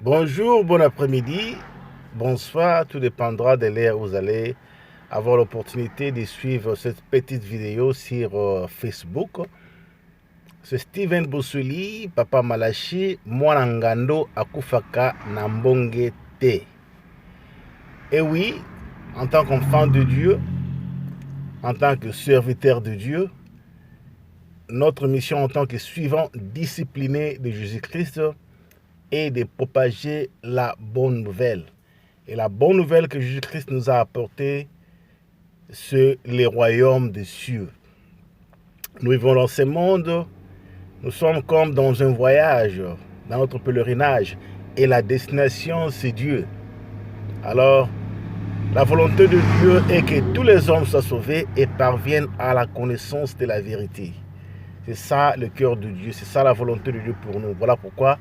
Bonjour, bon après-midi, bonsoir, tout dépendra de l'heure où vous allez avoir l'opportunité de suivre cette petite vidéo sur Facebook. C'est Steven Bosuli, Papa Malachi, Mwanangando Akufaka Nambonge Te. Et oui, en tant qu'enfant de Dieu, en tant que serviteur de Dieu, notre mission en tant que suivant discipliné de Jésus-Christ est de propager la bonne nouvelle. Et la bonne nouvelle que Jésus-Christ nous a apportée, c'est le royaume des cieux. Nous vivons dans ce monde, nous sommes comme dans un voyage, dans notre pèlerinage, et la destination, c'est Dieu. Alors, la volonté de Dieu est que tous les hommes soient sauvés et parviennent à la connaissance de la vérité. C'est ça le cœur de Dieu, c'est ça la volonté de Dieu pour nous. Voilà pourquoi,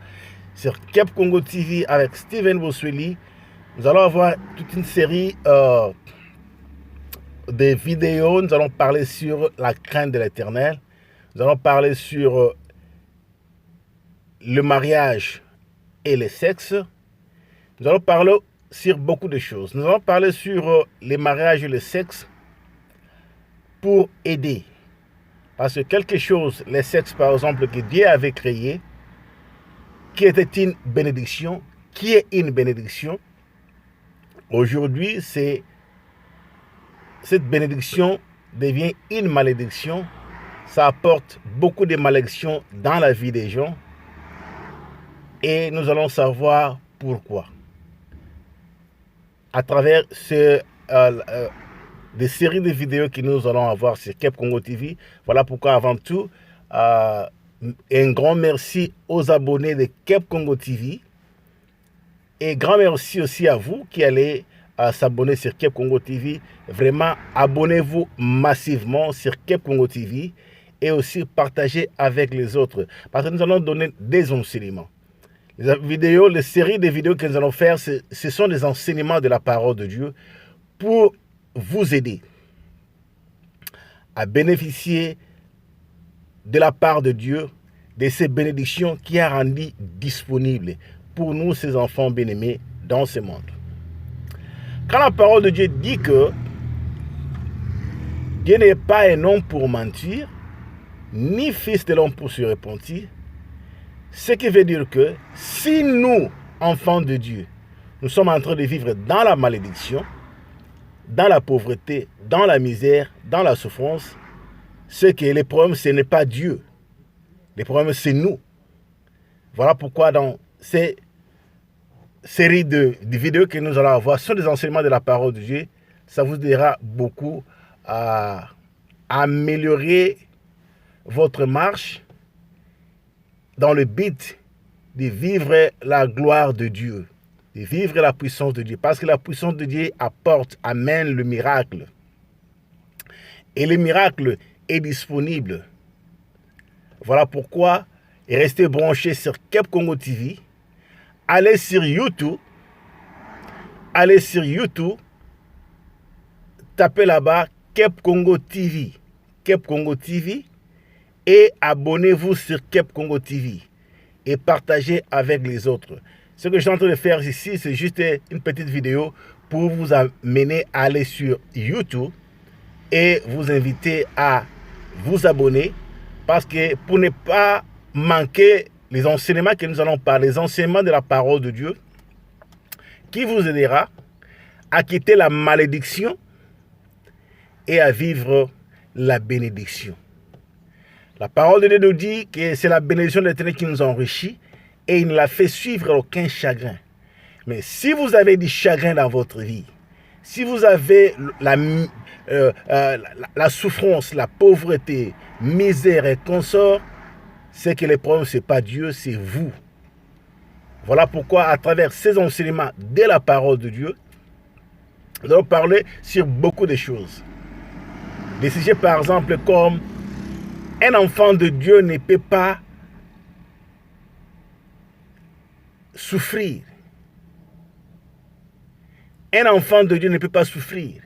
sur Kep Congo TV avec Steven Bosuli, nous allons avoir toute une série de vidéos. Nous allons parler sur la crainte de l'Éternel. Nous allons parler sur le mariage et le sexe. Nous allons parler sur beaucoup de choses. Nous allons parler sur les mariages et le sexe pour aider. Parce que quelque chose, le sexe par exemple, que Dieu avait créé, qui était une bénédiction, qui est une bénédiction, aujourd'hui, cette bénédiction devient une malédiction. Ça apporte beaucoup de malédictions dans la vie des gens. Et nous allons savoir pourquoi. À travers des séries de vidéos que nous allons avoir sur Kep Congo TV. Voilà pourquoi avant tout, un grand merci aux abonnés de Kep Congo TV. Et grand merci aussi à vous qui allez s'abonner sur Kep Congo TV. Vraiment, abonnez-vous massivement sur Kep Congo TV et aussi partagez avec les autres. Parce que nous allons donner des enseignements. Les séries de vidéos que nous allons faire, ce sont des enseignements de la parole de Dieu pour vous aider à bénéficier de la part de Dieu de ces bénédictions qui a rendu disponibles pour nous, ses enfants bien-aimés, dans ce monde. Quand la parole de Dieu dit que Dieu n'est pas un homme pour mentir, ni fils de l'homme pour se repentir, ce qui veut dire que si nous, enfants de Dieu, nous sommes en train de vivre dans la malédiction, dans la pauvreté, dans la misère, dans la souffrance, c'est que le problème, ce n'est pas Dieu. Le problème, c'est nous. Voilà pourquoi dans ces séries de vidéos que nous allons avoir sur des enseignements de la parole de Dieu, ça vous aidera beaucoup à améliorer votre marche dans le but de vivre la gloire de Dieu, de vivre la puissance de Dieu. Parce que la puissance de Dieu amène le miracle. Et le miracle est disponible. Voilà pourquoi restez branchés sur Kep Congo TV. Allez sur YouTube. Tapez là-bas Kep Congo TV. Kep Congo TV. Et abonnez-vous sur Kep Congo TV. Et partagez avec les autres. Ce que je suis en train de faire ici, c'est juste une petite vidéo pour vous amener à aller sur YouTube et vous inviter à vous abonner parce que pour ne pas manquer les enseignements que nous allons parler, les enseignements de la parole de Dieu qui vous aidera à quitter la malédiction et à vivre la bénédiction. La parole de Dieu nous dit que c'est la bénédiction de l'Éternel qui nous enrichit et il ne la fait suivre aucun chagrin. Mais si vous avez du chagrin dans votre vie, si vous avez la souffrance, la pauvreté, misère et consort, c'est que le problème, ce n'est pas Dieu, c'est vous. Voilà pourquoi, à travers ces enseignements de la parole de Dieu, nous allons parler sur beaucoup de choses. Des sujets, par exemple, comme un enfant de Dieu ne peut pas souffrir. Un enfant de Dieu ne peut pas souffrir.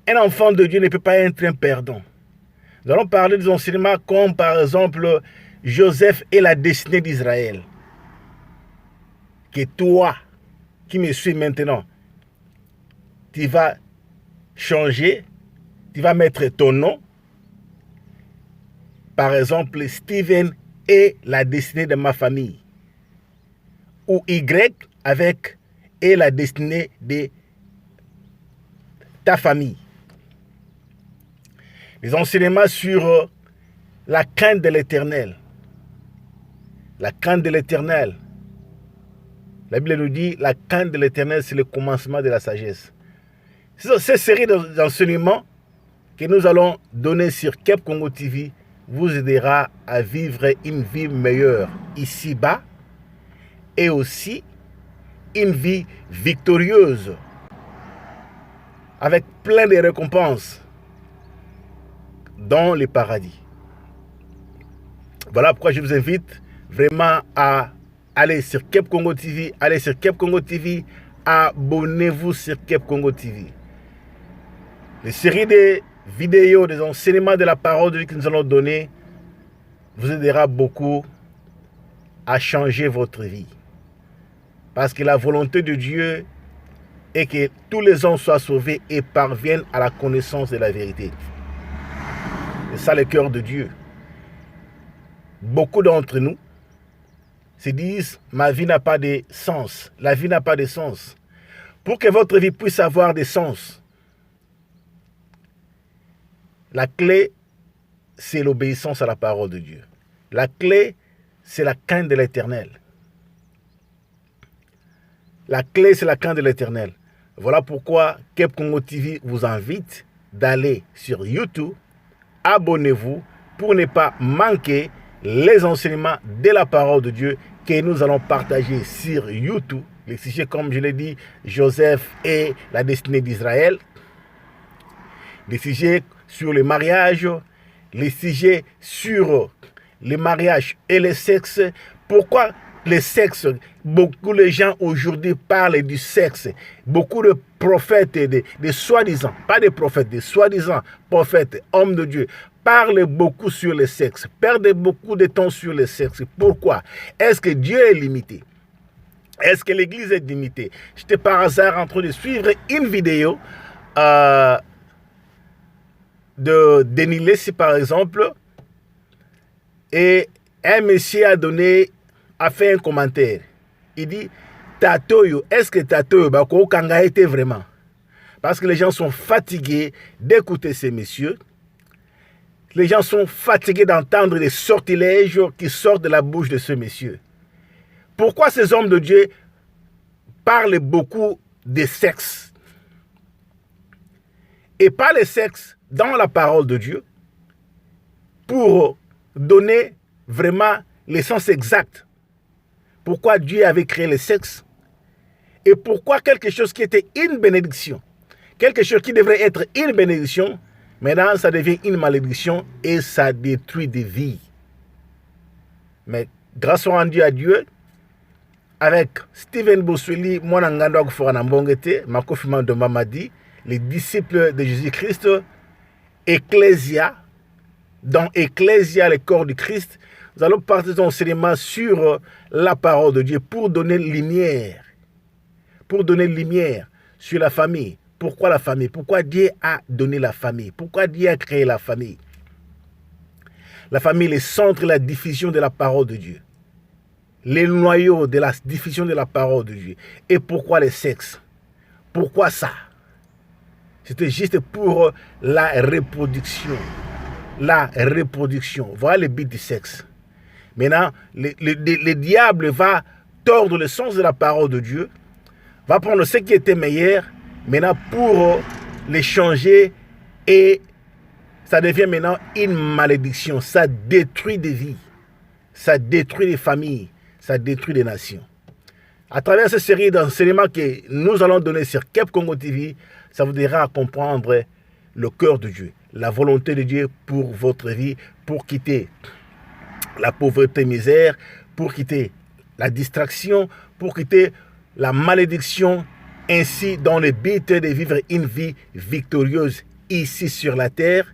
Un enfant de Dieu ne peut pas être un perdant. Nous allons parler des enseignements comme par exemple Joseph et la destinée d'Israël. que toi, qui me suis maintenant, tu vas changer, tu vas mettre ton nom. Par exemple, Steven est la destinée de ma famille. Ou Y avec est la destinée de ta famille. Les enseignements sur la crainte de l'Éternel. La crainte de l'Éternel. La Bible nous dit, la crainte de l'Éternel, c'est le commencement de la sagesse. Cette série d'enseignements que nous allons donner sur Kep Congo TV vous aidera à vivre une vie meilleure ici-bas et aussi une vie victorieuse avec plein de récompenses dans le paradis. Voilà pourquoi je vous invite vraiment à aller sur Kep Congo TV, allez sur Kep Congo TV, abonnez-vous sur Kep Congo TV. Les séries de vidéos, des enseignements de la parole de Dieu que nous allons donner vous aidera beaucoup à changer votre vie. Parce que la volonté de Dieu est que tous les hommes soient sauvés et parviennent à la connaissance de la vérité. C'est ça le cœur de Dieu. Beaucoup d'entre nous se disent, ma vie n'a pas de sens. La vie n'a pas de sens. Pour que votre vie puisse avoir des sens, la clé, c'est l'obéissance à la parole de Dieu. La clé, c'est la crainte de l'Éternel. La clé, c'est la crainte de l'Éternel. Voilà pourquoi Kep Congo TV vous invite d'aller sur YouTube, abonnez-vous pour ne pas manquer les enseignements de la parole de Dieu que nous allons partager sur YouTube. Les sujets, comme je l'ai dit, Joseph et la destinée d'Israël. Les sujets sur le mariage, les sujets sur le mariage et le sexe. Pourquoi le sexe? Beaucoup de gens aujourd'hui parlent du sexe. Beaucoup de prophètes, de soi-disant, pas des prophètes, des soi-disant prophètes, hommes de Dieu, parlent beaucoup sur le sexe, perdent beaucoup de temps sur le sexe. Pourquoi? Est-ce que Dieu est limité? Est-ce que l'Église est limitée? J'étais par hasard en train de suivre une vidéo de Denis Lessi, par exemple, et un monsieur a fait un commentaire. Il dit, Tatoyo, est-ce que Tatoyo Kanga était vraiment? Parce que les gens sont fatigués d'écouter ces messieurs. Les gens sont fatigués d'entendre les sortilèges qui sortent de la bouche de ce monsieur. Pourquoi ces hommes de Dieu parlent beaucoup de sexe? Et pas le sexe dans la parole de Dieu pour donner vraiment l'essence exacte. Pourquoi Dieu avait créé le sexe et pourquoi quelque chose qui était une bénédiction, quelque chose qui devrait être une bénédiction, maintenant ça devient une malédiction et ça détruit des vies. Mais grâce au rendu à Dieu, avec Steven Bosweli, Mwanangandog Foranambongete, Makofima de Mamadi, les disciples de Jésus-Christ, Ecclésia, dans Ecclésia, le corps du Christ, nous allons partir d'enseignement sur la parole de Dieu pour donner lumière sur la famille. Pourquoi la famille? Pourquoi Dieu a donné la famille? Pourquoi Dieu a créé la famille? La famille est le centre de la diffusion de la parole de Dieu. Les noyaux de la diffusion de la parole de Dieu. Et pourquoi le sexe? Pourquoi ça? C'était juste pour la reproduction. La reproduction. Voilà le but du sexe. Maintenant, le diable va tordre le sens de la parole de Dieu, va prendre ce qui était meilleur, maintenant pour les changer, et ça devient maintenant une malédiction. Ça détruit des vies, ça détruit des familles, ça détruit des nations. À travers cette série d'enseignements que nous allons donner sur Kep Congo TV, ça vous aidera à comprendre le cœur de Dieu, la volonté de Dieu pour votre vie, pour quitter la pauvreté, misère, pour quitter la distraction, pour quitter la malédiction, ainsi dans le but de vivre une vie victorieuse ici sur la terre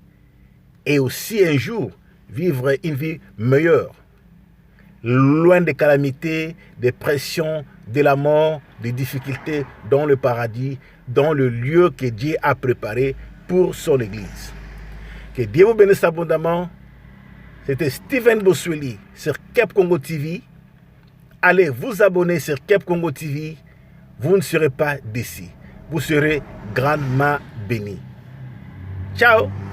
et aussi un jour vivre une vie meilleure. loin des calamités, des pressions, de la mort, des difficultés, dans le paradis, dans le lieu que Dieu a préparé pour son Église. Que Dieu vous bénisse abondamment. C'était Steven Boswelli sur Kep Congo TV. Allez vous abonner sur Kep Congo TV. Vous ne serez pas déçus. Vous serez grandement bénis. Ciao!